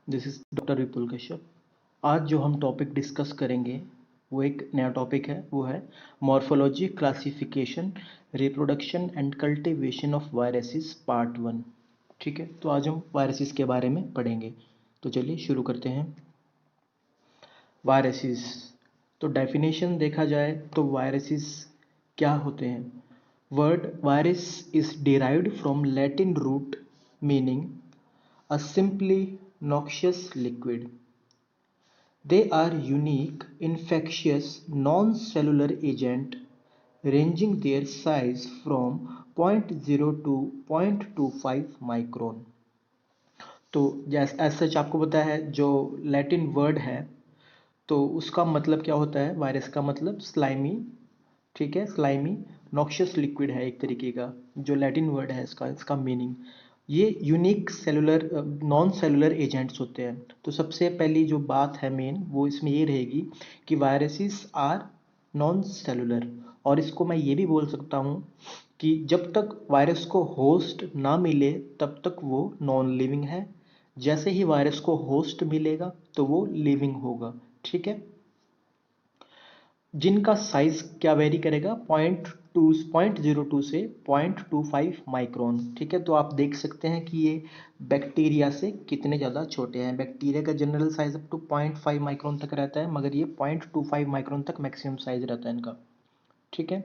This is doctor विपुल कश्यप। आज जो हम टॉपिक डिस्कस करेंगे वो एक नया टॉपिक है, वो है morphology, classification, reproduction and cultivation of viruses part 1। ठीक है, तो आज हम वायरसेस के बारे में पढ़ेंगे। तो चलिए शुरू करते हैं। वायरसेस, तो डेफिनेशन देखा जाए तो वायरसेस क्या होते हैं। Word virus is derived from Latin root meaning a simply noxious liquid. They are unique, infectious, non-cellular agent ranging their size from 0.0 to 0.25 micron. तो जैसे सच आपको पता है जो लैटिन वर्ड है तो उसका मतलब क्या होता है। वायरस का मतलब स्लाइमी, ठीक है, स्लाइमी नॉक्शियस लिक्विड है एक तरीके का। जो लैटिन वर्ड है इसका मीनिंग, ये unique cellular non cellular agents होते हैं। तो सबसे पहली जो बात है मेन वो इसमें ये रहेगी कि वायरसेस आर नॉन सेलुलर। और इसको मैं ये भी बोल सकता हूँ कि जब तक वायरस को होस्ट ना मिले तब तक वो नॉन लिविंग है। जैसे ही वायरस को होस्ट मिलेगा तो वो लिविंग होगा। ठीक है, जिनका साइज क्या वेरी करेगा, 0.02 से 0.25 माइक्रोन। ठीक है, तो आप देख सकते हैं कि ये बैक्टीरिया से कितने ज़्यादा छोटे हैं। बैक्टीरिया का general size up to 0.5 micron तक रहता है, मगर ये 0.25 माइक्रोन तक मैक्सिमम साइज रहता है इनका। ठीक है,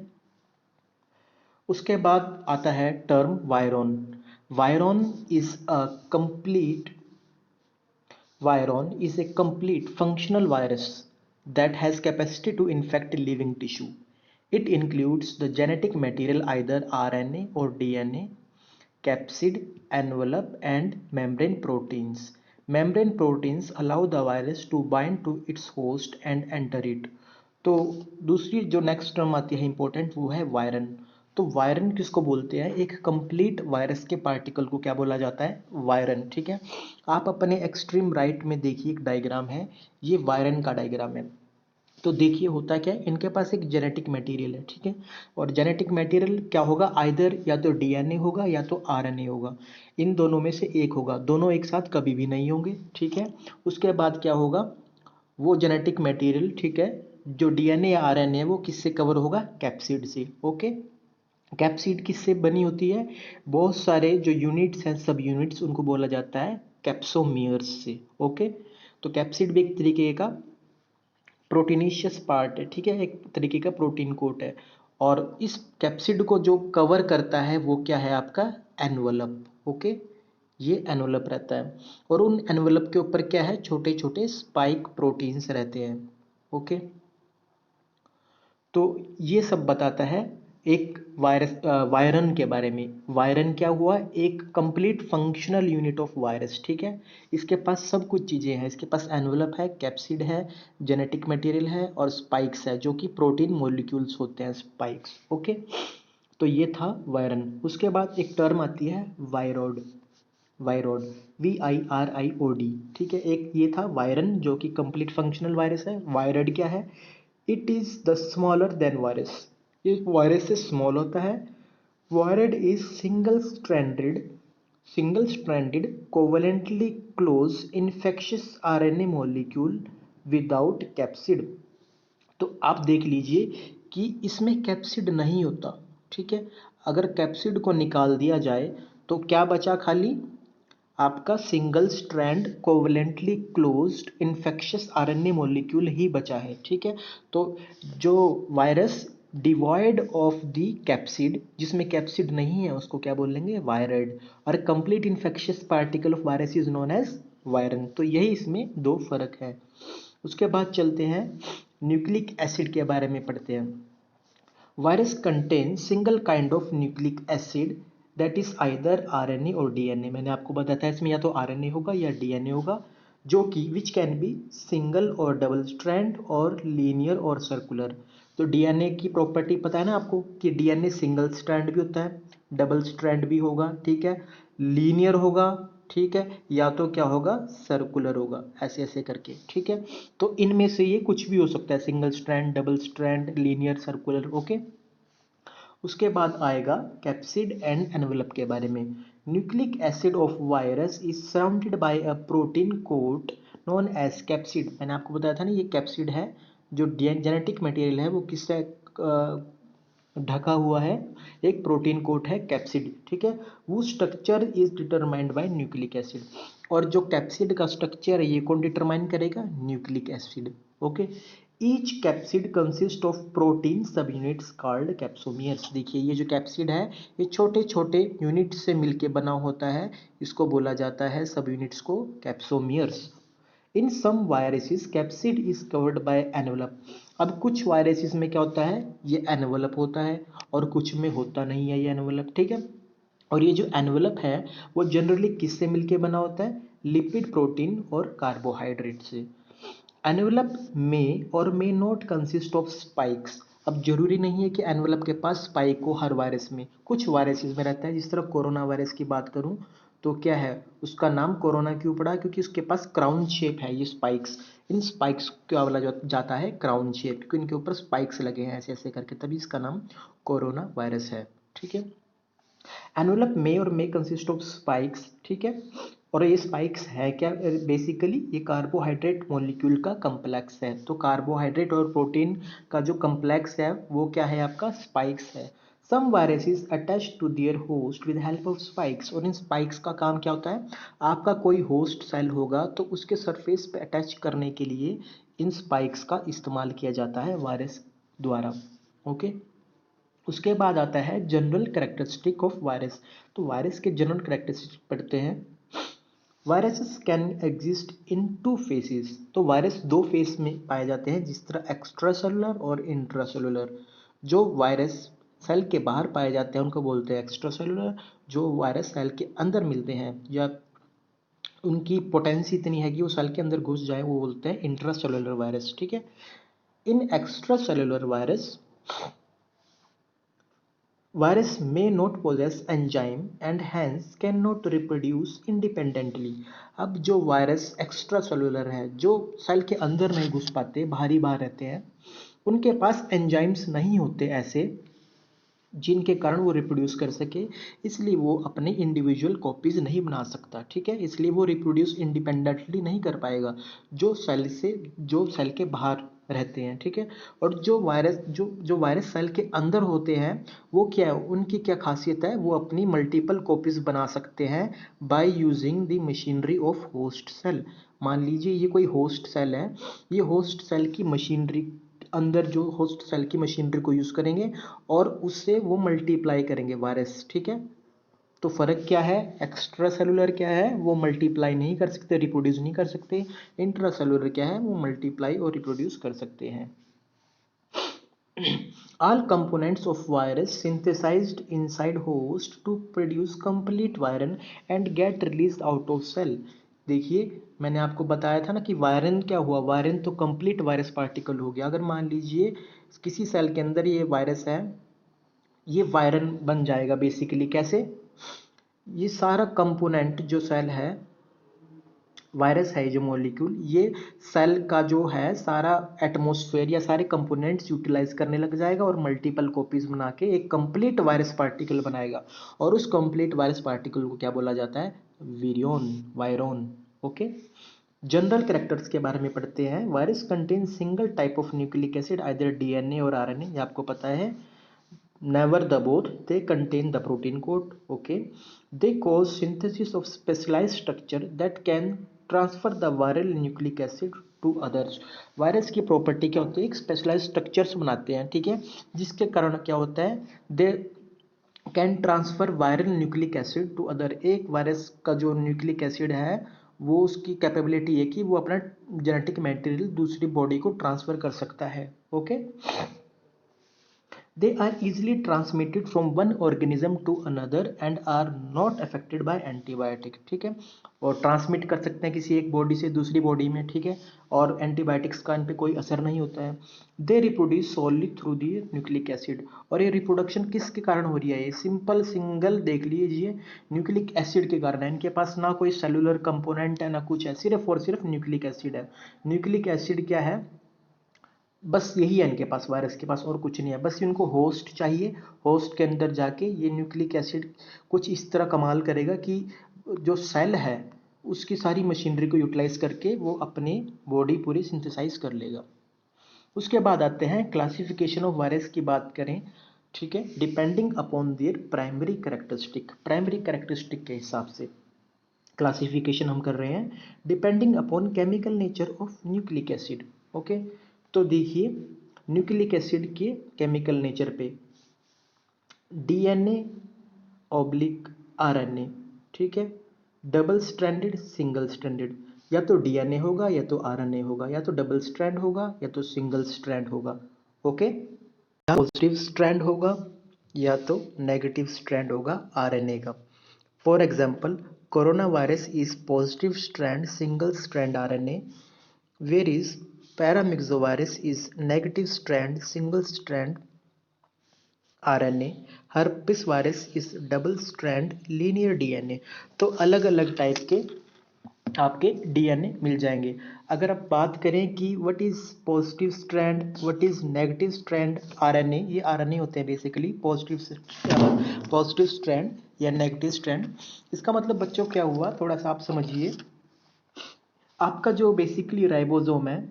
उसके बाद आता है term virion. Virion is a complete Viron is a complete functional virus that has capacity to infect living tissue. It includes the genetic material either RNA or DNA, capsid, envelope and membrane proteins. Membrane proteins allow the virus to bind to its host and enter it. तो दूसरी जो next term आती है important, वो है Byron. तो Byron किसको बोलते हैं, एक कंप्लीट वायरस के पार्टिकल को क्या बोला जाता है, वायरन। ठीक है, आप अपने एक्सट्रीम राइट में देखिए एक डायग्राम है, ये वायरन का डायग्राम है। तो देखिए होता क्या है, इनके पास एक जेनेटिक मटेरियल है। ठीक है, और जेनेटिक मटेरियल क्या होगा, आइदर या तो डीएनए होगा या तो आरएनए होगा। इन दोनों में से एक होगा, दोनों एक साथ कभी भी नहीं होंगे। ठीक है, उसके बाद क्या होगा, वो जेनेटिक मटेरियल, ठीक है, जो डीएनए या आरएनए है वो किससे कवर होगा, कैप्सिड से। ओके, कैप्सिड किससे बनी होती है, बहुत सारे जो यूनिट्स हैं, सब यूनिट्स, उनको बोला जाता है कैप्सोमियर्स से। ओके, तो कैप्सिड भी एक तरीके का प्रोटीनिशियस पार्ट है। ठीक है, एक तरीके का प्रोटीन कोट है। और इस कैप्सिड को जो कवर करता है वो क्या है, आपका एनवलप। ओके, ये एनवलप रहता है और उन एनवलप के ऊपर क्या है, छोटे छोटे स्पाइक प्रोटीन्स रहते हैं। ओके, तो ये सब बताता है एक वायरन के बारे में। वायरन क्या हुआ, एक complete functional unit of virus. ठीक है, इसके पास सब कुछ चीज़ें हैं, इसके पास एनवलप है, कैप्सिड है, जेनेटिक मटेरियल है और स्पाइक्स है, जो कि प्रोटीन मॉलिक्यूल्स होते हैं, स्पाइक्स। ओके, तो ये था वायरन। उसके बाद एक टर्म आती है वायरॉड। वायरॉड, VIRIOD। ठीक है, एक ये था वायरन जो कि कंप्लीट फंक्शनल वायरस है। वायरड क्या है, it is the smaller than virus, ये वायरस से स्मॉल होता है। Viroid is single stranded covalently close infectious RNA molecule without capsid. तो आप देख लीजिए कि इसमें कैप्सिड नहीं होता। ठीक है, अगर कैप्सिड को निकाल दिया जाए तो क्या बचा, खाली आपका single strand covalently closed infectious RNA molecule ही बचा है। ठीक है, तो जो virus devoid of the capsid, जिसमें कैप्सिड नहीं है, उसको क्या बोलेंगे, वायरड। और complete infectious particle of virus is known as virion. तो यही इसमें दो फर्क है। उसके बाद चलते हैं न्यूक्लिक एसिड के बारे में पढ़ते हैं। Virus contain single kind of nucleic acid that is either RNA और डीएनए। मैंने आपको बताया था इसमें या तो आरएनए होगा या डीएनए होगा, जो कि विच कैन बी सिंगल और डबल स्ट्रैंड और लीनियर और सर्कुलर। तो डीएनए की प्रॉपर्टी पता है ना आपको कि डीएनए सिंगल स्ट्रैंड भी होता है, डबल स्ट्रैंड भी होगा, ठीक है, लीनियर होगा, ठीक है, या तो क्या होगा, सर्कुलर होगा, ऐसे ऐसे करके। ठीक है, तो इनमें से ये कुछ भी हो सकता है, single strand, double strand, linear, circular. Okay, उसके बाद आएगा कैप्सिड एंड एनवलप के बारे में। Nucleic acid of virus is surrounded by a protein coat known as capsid. मैंने आपको बताया था ना, ये कैप्सिड है, जो जेनेटिक मटेरियल है वो किससे ढका हुआ है, एक प्रोटीन कोट है कैप्सिड, ठीक है। वो structure is determined by nucleic acid, और जो कैप्सिड का स्ट्रक्चर है ये कौन डिटरमाइन करेगा, nucleic acid, okay. Each capsid consist of protein सब यूनिट्स कॉल्ड कैप्सोमियर्स। देखिए ये जो कैप्सिड है ये छोटे छोटे यूनिट से मिलके बना होता है, इसको बोला जाता है सब यूनिट्स को कैप्सोमियर्स। In some viruses capsid is covered by envelope. अब कुछ वायरसेस में क्या होता है, ये एनवलप होता है, और कुछ में होता नहीं है ये एनवलप, ठीक है। और ये जो एनवलप है वो जनरली किससे मिलके बना होता है, लिपिड, प्रोटीन और कार्बोहाइड्रेट से। एनवलप में और may not consist of spikes. अब जरूरी नहीं है कि एनवलप के पास स्पाइक हो हर वायरस में, कुछ वायरसेस में रहता है। जिस तरह कोरोना वायरस की बात करूं तो क्या है, उसका नाम कोरोना क्यों पड़ा, क्योंकि उसके पास क्राउन शेप है, ये स्पाइक्स, इन स्पाइक्स क्या बोला जाता है, क्राउन शेप, क्योंकि इनके ऊपर स्पाइक्स लगे हैं ऐसे ऐसे करके, तभी इसका नाम कोरोना वायरस है, ठीक है। एनवलप में और मे कंसिस्ट ऑफ स्पाइक्स, ठीक है। और ये स्पाइक्स है क्या, बेसिकली ये कार्बोहाइड्रेट मॉलिक्यूल का कम्प्लेक्स है। तो कार्बोहाइड्रेट और प्रोटीन का जो कम्प्लेक्स है वो क्या है, आपका स्पाइक्स है। Some viruses attach to their host with help of spikes. और इन स्पाइक्स का काम क्या होता है, आपका कोई होस्ट सेल होगा तो उसके सरफेस पे अटैच करने के लिए इन स्पाइक्स का इस्तेमाल किया जाता है वायरस द्वारा, ओके। उसके बाद आता है जनरल कैरेक्टरिस्टिक ऑफ वायरस। तो वायरस के जनरल कैरेक्टरिस्टिक पढ़ते हैं। Viruses can exist in two phases. तो वायरस दो फेस में पाए जाते हैं, जिस तरह एक्स्ट्रा सेलुलर और इंट्रासेलुलर। जो वायरस सेल के बाहर पाए जाते हैं उनको बोलते हैं एक्स्ट्रा सेलुलर, जो वायरस सेल के अंदर मिलते हैं या उनकी पोटेंसी इतनी है कि वो सेल के अंदर घुस जाए, वो बोलते हैं इंट्रासेलुलर वायरस, ठीक है। In extracellular virus, virus may not possess enzyme and hence cannot reproduce independently। अब जो वायरस एक्स्ट्रा सेलुलर है, जो सेल के अंदर नहीं घुस पाते, बाहरी बाहर रहते हैं, उनके पास एंजाइम्स नहीं होते ऐसे जिनके कारण वो रिप्रोड्यूस कर सके, इसलिए वो अपने इंडिविजुअल कॉपीज नहीं बना सकता, ठीक है। इसलिए वो रिप्रोड्यूस इंडिपेंडेंटली नहीं कर पाएगा जो सेल के बाहर रहते हैं, ठीक है। और जो वायरस सेल के अंदर होते हैं वो क्या है, उनकी क्या खासियत है, वो अपनी मल्टीपल कॉपीज बना सकते हैं by using the machinery of host cell. मान लीजिए ये कोई होस्ट सेल है, ये होस्ट सेल की मशीनरी, अंदर जो होस्ट सेल की मशीनरी को यूज करेंगे और उससे वो मल्टीप्लाई करेंगे वायरस, ठीक है। तो फर्क क्या है, एक्स्ट्रा सेलुलर क्या है, वो मल्टीप्लाई नहीं कर सकते, रिप्रोड्यूस नहीं कर सकते। इंट्रा सेलुलर क्या है, वो मल्टीप्लाई और रिप्रोड्यूस कर सकते हैं। All components of virus synthesized inside host to produce complete virin and get released out of cell। देखिए मैंने आपको बताया था ना कि वायरन क्या हुआ, वायरन तो कंप्लीट वायरस पार्टिकल हो गया। अगर मान लीजिए किसी सेल के अंदर ये वायरस है, ये वायरन बन जाएगा बेसिकली कैसे, ये सारा कंपोनेंट जो सेल है, वायरस है जो मॉलिक्यूल, ये सेल का जो है सारा एटमॉस्फेयर या सारे कंपोनेंट्स यूटिलाइज करने लग जाएगा और मल्टीपल कॉपीज बना के एक कंप्लीट वायरस पार्टिकल बनाएगा। और उस कंप्लीट वायरस पार्टिकल को क्या बोला जाता है, वीरियन, वायरन, ओके। जनरल कैरेक्टर्स के बारे में पढ़ते हैं। Virus contain single type of nucleic acid, either DNA और आरएनए, ये आपको पता है। Never the both, they contain the protein code, okay। They cause synthesis of specialized structure that can transfer the viral nucleic acid to others। Virus की property क्या होती है, एक स्पेशलाइज स्ट्रक्चर्स बनाते हैं, ठीक है, जिसके कारण क्या होता है, they can transfer viral nucleic acid to other. एक वायरस का जो न्यूक्लिक एसिड है वो उसकी कैपेबिलिटी है कि वो अपना जेनेटिक मटेरियल दूसरी बॉडी को ट्रांसफर कर सकता है, okay. They are easily transmitted from one organism to another and are not affected by antibiotic, ठीक है। और ट्रांसमिट कर सकते हैं किसी एक बॉडी से दूसरी बॉडी में, ठीक है, और एंटीबायोटिक्स का इन पे कोई असर नहीं होता है। They reproduce solely through the nucleic acid. और ये रिप्रोडक्शन किसके कारण हो रही है, ये सिंपल सिंगल देख लीजिए, न्यूक्लिक एसिड के कारण है। इनके पास ना कोई सेलुलर कंपोनेंट है ना कुछ है, सिर्फ और सिर्फ न्यूक्लिक एसिड है। न्यूक्लिक एसिड क्या है, बस यही है इनके पास, वायरस के पास और कुछ नहीं है, बस इनको होस्ट चाहिए। होस्ट के अंदर जाके ये न्यूक्लिक एसिड कुछ इस तरह कमाल करेगा कि जो सेल है उसकी सारी मशीनरी को यूटिलाइज करके वो अपनी बॉडी पूरी सिंथेसाइज कर लेगा। उसके बाद आते हैं क्लासिफिकेशन ऑफ वायरस की बात करें, ठीक है, depending upon their primary characteristic, primary characteristic के हिसाब से क्लासिफिकेशन हम कर रहे हैं, depending upon chemical nature of nucleic acid. Okay, तो देखिए न्यूक्लिक एसिड के केमिकल नेचर पे डीएनए ऑब्लिक आरएनए, ठीक है, डबल स्ट्रैंडेड सिंगल स्ट्रैंडेड, या तो डीएनए होगा या तो आरएनए होगा, या तो डबल स्ट्रैंड होगा या तो सिंगल स्ट्रैंड होगा। ओके, या पॉजिटिव स्ट्रैंड होगा या तो नेगेटिव स्ट्रैंड होगा आरएनए का। For example corona virus is positive strand single strand RNA, whereas paramyxovirus is negative strand single strand RNA, herpes virus is double strand linear DNA. तो अलग अलग type के आपके डीएनए मिल जाएंगे। अगर आप बात करें कि what is positive strand, what is negative strand RNA, ये आरएनए होते हैं बेसिकली पॉजिटिव स्ट्रैंड या नेगेटिव स्ट्रैंड। इसका मतलब बच्चों क्या हुआ, थोड़ा सा आप समझिए। आपका जो बेसिकली राइबोसोम है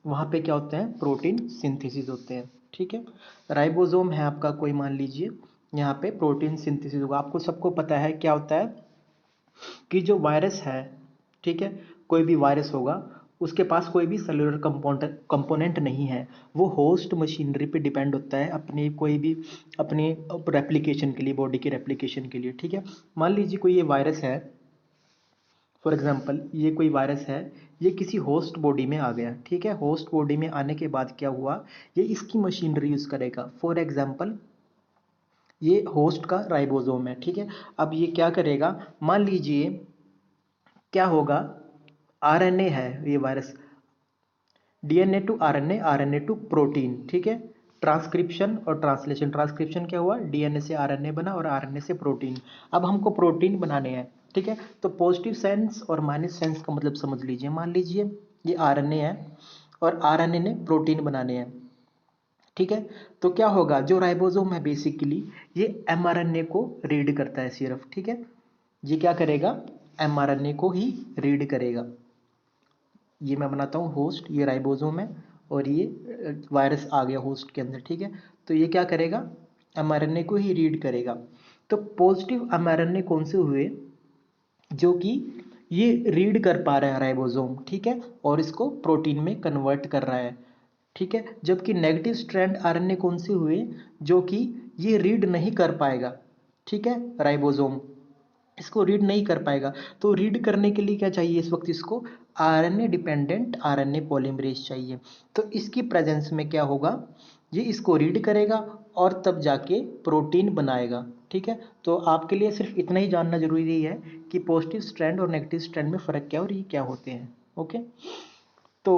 वहाँ पे क्या होते हैं, प्रोटीन सिंथेसिस होते हैं, ठीक है। राइबोसोम है आपका कोई, मान लीजिए यहाँ पे प्रोटीन सिंथेसिस होगा। आपको सबको पता है क्या होता है कि जो वायरस है, ठीक है, कोई भी वायरस होगा उसके पास कोई भी सेलुलर कंपोनेंट नहीं है, वो होस्ट मशीनरी पे डिपेंड होता है अपनी कोई भी अपनी रेप्लिकेशन के लिए, बॉडी के रेप्लिकेशन के लिए, ठीक है। मान लीजिए कोई ये वायरस है, फॉर एग्जाम्पल ये कोई वायरस है, ये किसी होस्ट बॉडी में आ गया, ठीक है। होस्ट बॉडी में आने के बाद क्या हुआ, ये इसकी मशीनरी यूज करेगा। फॉर एग्जाम्पल ये होस्ट का राइबोसोम है, ठीक है। अब ये क्या करेगा, मान लीजिए क्या होगा, आरएनए है ये virus, DNA to RNA, RNA to protein, ठीक है। ट्रांसक्रिप्शन और ट्रांसलेशन, ट्रांसक्रिप्शन क्या हुआ, डीएनए से आरएनए बना और आरएनए से प्रोटीन। अब हमको प्रोटीन बनाने हैं, ठीक है। तो पॉजिटिव सेंस और माइनस सेंस का मतलब समझ लीजिए। मान लीजिए ये आरएनए है और आरएनए ने प्रोटीन बनाने हैं, ठीक है। तो क्या होगा, जो राइबोसोम है बेसिकली ये एमआरएनए को रीड करता है सिर्फ, ठीक है। ये क्या करेगा, एमआरएनए को ही रीड करेगा। ये मैं बनाता हूँ होस्ट, ये राइबोसोम है और ये वायरस आ गया होस्ट के अंदर, ठीक है। तो ये क्या करेगा, एमआरएनए को ही रीड करेगा। तो पॉजिटिव एमआरएनए कौन से हुए, जो कि ये रीड कर पा रहा है राइबोसोम, ठीक है, और इसको प्रोटीन में कन्वर्ट कर रहा है, ठीक है। जबकि नेगेटिव स्ट्रैंड आरएनए कौन से हुए, जो कि ये रीड नहीं कर पाएगा, ठीक है, राइबोसोम इसको रीड नहीं कर पाएगा। तो रीड करने के लिए क्या चाहिए इस वक्त, इसको आरएनए डिपेंडेंट आरएनए पॉलीमरेज चाहिए। तो इसकी प्रेजेंस में क्या होगा, ये इसको रीड करेगा और तब जाके प्रोटीन बनाएगा, ठीक है। तो आपके लिए सिर्फ इतना ही जानना जरूरी है कि पॉजिटिव स्ट्रैंड और नेगेटिव स्ट्रैंड में फ़र्क क्या है और ये क्या होते हैं। ओके, तो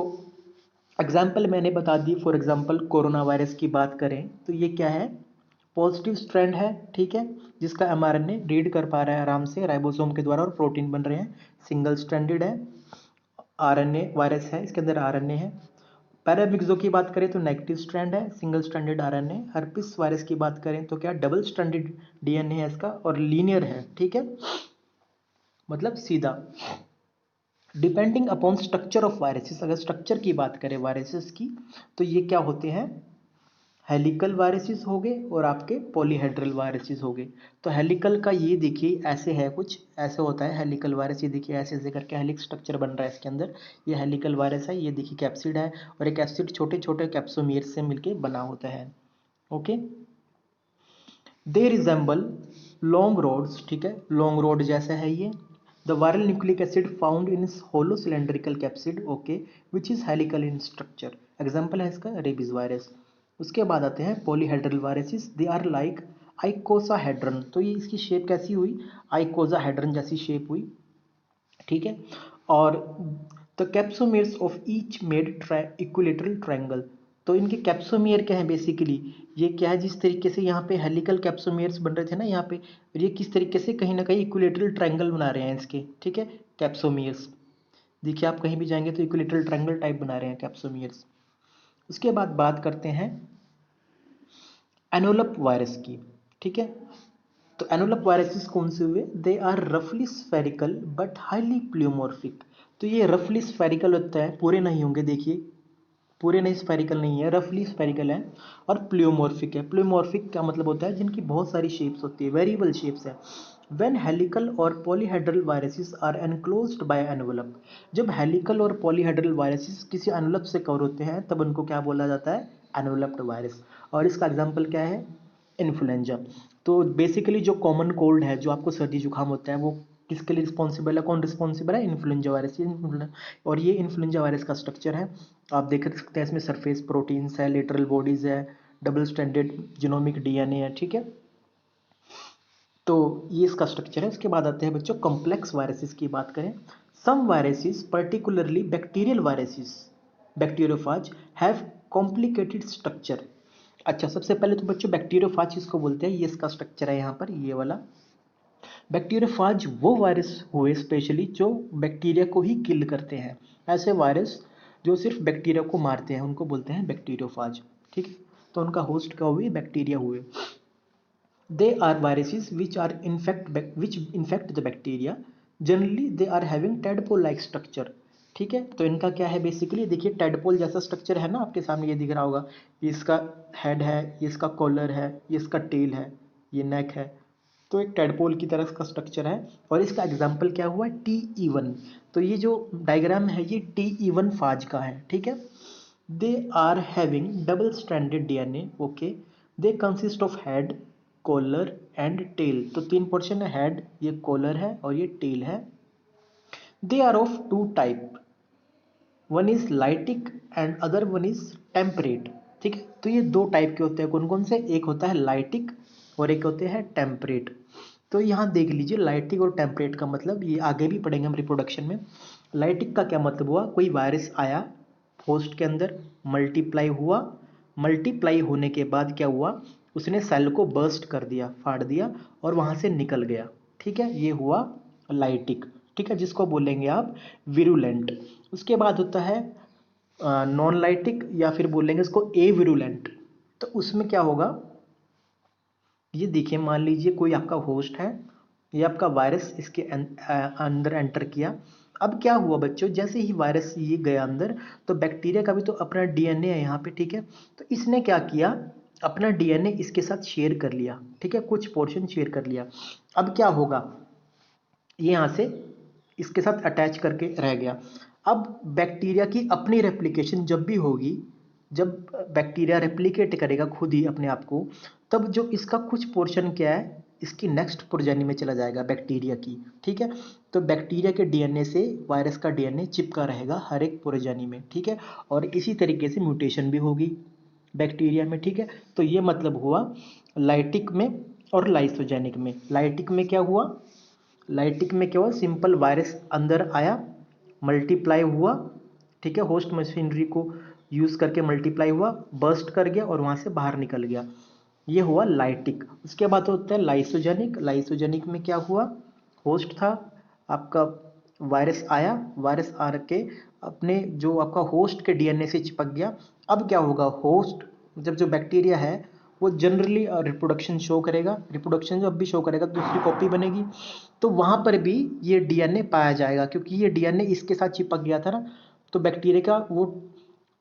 एग्जाम्पल मैंने बता दी। फॉर एग्जाम्पल कोरोना वायरस की बात करें तो ये क्या है, पॉजिटिव स्ट्रैंड है, ठीक है, जिसका एमआरएनए रीड कर पा रहा है आराम से राइबोसोम के द्वारा और प्रोटीन बन रहे हैं। सिंगल स्ट्रैंडेड है, आरएनए वायरस है, इसके अंदर आरएनए है। पैरामिक्सो की बात करें तो नेगेटिव स्ट्रैंड है, single stranded RNA. Herpes virus की बात करें तो क्या, डबल स्ट्रैंडेड डीएनए है इसका और लीनियर है, ठीक है, मतलब सीधा। Depending upon structure of viruses, अगर स्ट्रक्चर की बात करें वायरसेस की तो ये क्या होते हैं, हेलिकल वायरसेस हो गए और आपके पॉलीहेड्रल वायरसेस हो गए। तो हेलिकल का ये देखिए ऐसे है, कुछ ऐसे होता है हेलिकल वायरस, ये देखिए ऐसे ऐसे करके हेलिक स्ट्रक्चर बन रहा है इसके अंदर, ये हेलिकल वायरस है। ये देखिए कैप्सिड है और एक कैप्सिड छोटे छोटे कैप्सोमियर से मिलके बना होता है। Okay, they resemble long rods, ठीक है, लॉन्ग रोड जैसा है ये। The viral nucleic acid found in hollow cylindrical capsid, okay, which is helical in structure. Example है इसका रेबीज वायरस। उसके बाद आते हैं polyhedral viruses, they are like icosahedron. तो ये इसकी शेप कैसी हुई, आइकोसाहेड्रन जैसी शेप हुई, ठीक है। और the capsomeres of each made equilateral triangle. तो इनके कैप्सोमियर क्या है बेसिकली, ये क्या है, जिस तरीके से यहाँ पे हेलिकल कैप्सोमियर्स बन रहे थे ना यहाँ पे, और ये किस तरीके से कहीं ना कहीं इक्विलेटरल ट्रायंगल बना रहे हैं इसके, ठीक है, कैप्सोमियर्स। देखिए आप कहीं भी जाएंगे तो इक्विलेटरल ट्रायंगल टाइप बना रहे हैं कैप्सोमियर्स। उसके बाद बात करते हैं एनोलप वायरस की, ठीक है। तो एनोलप वायरसेस कौन से हुए? दे आर रफली स्फेरिकल बट हाईली प्लियोमॉर्फिक। तो ये रफली स्फेरिकल होता है, पूरे नहीं होंगे, देखिए पूरे नहीं, स्फेरिकल नहीं है, रफली स्फेरिकल है और प्लियोमॉर्फिक है। प्लियोमॉर्फिक का मतलब होता है जिनकी बहुत सारी शेप्स होती है, वेरिएबल शेप्स है। व्हेन हेलिकल और polyhedral viruses are enclosed by envelope, जब हेलिकल और पॉलीहेड्रल वायरसेस किसी एनवलप से कवर होते हैं तब उनको क्या बोला जाता है? Enveloped virus. और इसका एग्जाम्पल क्या है? इन्फ्लुएंजा। तो बेसिकली जो कॉमन कोल्ड है, जो आपको सर्दी जुकाम होता है, वो किसके लिए रिस्पॉन्सिबल है? कौन रिस्पॉन्सिबल है? Influenza virus. और ये इन्फ्लुएंजा वायरस का स्ट्रक्चर है, आप देख सकते हैं इसमें सरफेस प्रोटीन्स है, लेटरल बॉडीज है, डबल स्ट्रैंडेड जिनोमिक डीएनए है, ठीक है। तो ये इसका स्ट्रक्चर है। उसके बाद आते हैं बच्चों कॉम्प्लेक्स वायरसेस की बात करें। Some viruses particularly bacterial viruses bacteriophage have complicated structure. अच्छा, सबसे पहले तो बच्चों बैक्टीरियोफाज किसको बोलते हैं? ये इसका स्ट्रक्चर है यहाँ पर, ये वाला। बैक्टीरियोफाज वो वायरस हुए स्पेशली जो बैक्टीरिया को ही किल करते हैं। ऐसे वायरस जो सिर्फ बैक्टीरिया को मारते हैं उनको बोलते हैं बैक्टीरियोफाज, ठीक है। तो उनका होस्ट क्या हुए? बैक्टीरिया हुए। They are viruses which infect the bacteria. Generally they are having tadpole like structure, ठीक है। तो इनका क्या है? बेसिकली देखिए टैडपोल जैसा स्ट्रक्चर है ना, आपके सामने ये दिख रहा होगा। ये इसका हेड है, ये इसका कॉलर है, ये इसका टेल है, ये नेक है। तो एक टैडपोल की तरह इसका स्ट्रक्चर है। और इसका एग्जाम्पल क्या हुआ? TE1। तो ये जो डायग्राम है ये TE1 फाज का है, ठीक है। They are having double stranded DNA, okay. They consist of head, collar and tail. तो तीन पोर्शन है, हेड, ये कॉलर है और ये टेल है। They are of two type, one is lytic and other one is temperate, ठीक है। तो ये दो टाइप के होते हैं, कौन कौन से? एक होता है लाइटिक और एक होते हैं टेम्परेट। तो यहाँ देख लीजिए लाइटिक और टेम्परेट का मतलब, ये आगे भी पढ़ेंगे हम रिप्रोडक्शन में। लाइटिक का क्या मतलब हुआ? कोई वायरस आया होस्ट के अंदर, मल्टीप्लाई हुआ, मल्टीप्लाई होने के बाद क्या हुआ? उसने सेल को बर्स्ट कर दिया, फाड़ दिया और वहां से निकल गया, ठीक है। ये हुआ लाइटिक, ठीक है, जिसको बोलेंगे आप विरुलेंट। उसके बाद होता है नॉन लाइटिक, या फिर बोलेंगे इसको ए विरुलेंट। तो उसमें क्या होगा? ये देखिए, मान लीजिए कोई आपका होस्ट है, ये आपका वायरस इसके अंदर एंटर किया। अब क्या हुआ बच्चों? जैसे ही वायरस ये गया अंदर, तो बैक्टीरिया का भी तो अपना डीएनए है यहाँ पे, ठीक है। तो इसने क्या किया? अपना डीएनए इसके साथ शेयर कर लिया, ठीक है, कुछ पोर्शन शेयर कर लिया। अब क्या होगा? ये यहाँ से इसके साथ अटैच करके रह गया। अब बैक्टीरिया की अपनी रेप्लिकेशन जब भी होगी, जब बैक्टीरिया रेप्लिकेट करेगा खुद ही अपने आप को, तब जो इसका कुछ पोर्शन क्या है, इसकी नेक्स्ट प्रोजेनी में चला जाएगा बैक्टीरिया की, ठीक है। तो बैक्टीरिया के डीएनए से वायरस का डीएनए चिपका रहेगा हर एक प्रोजेनी में, ठीक है। और इसी तरीके से म्यूटेशन भी होगी बैक्टीरिया में, ठीक है। तो ये मतलब हुआ लाइटिक में और लाइसोजेनिक में। लाइटिक में क्या हुआ? लाइटिक में क्या हुआ? सिंपल वायरस अंदर आया, मल्टीप्लाई हुआ, ठीक है, होस्ट मशीनरी को यूज करके मल्टीप्लाई हुआ, बर्स्ट कर गया और वहां से बाहर निकल गया। ये हुआ लाइटिक। उसके बाद होता है लाइसोजेनिक। लाइसोजेनिक में क्या हुआ? होस्ट था आपका, वायरस आया, वायरस आ के अपने जो आपका होस्ट के डीएनए से चिपक गया। अब क्या होगा? होस्ट जब जो बैक्टीरिया है वो जनरली रिप्रोडक्शन शो करेगा, रिप्रोडक्शन जब भी शो करेगा तो दूसरी कॉपी बनेगी, तो वहां पर भी ये डीएनए पाया जाएगा, क्योंकि ये डीएनए इसके साथ चिपक गया था ना। तो बैक्टीरिया का वो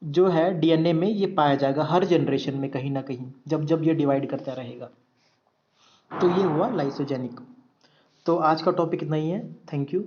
जो है डीएनए में ये पाया जाएगा हर जनरेशन में कहीं ना कहीं, जब जब ये डिवाइड करता रहेगा। तो ये हुआ लाइसोजेनिक। तो आज का टॉपिक इतना ही है। Thank you.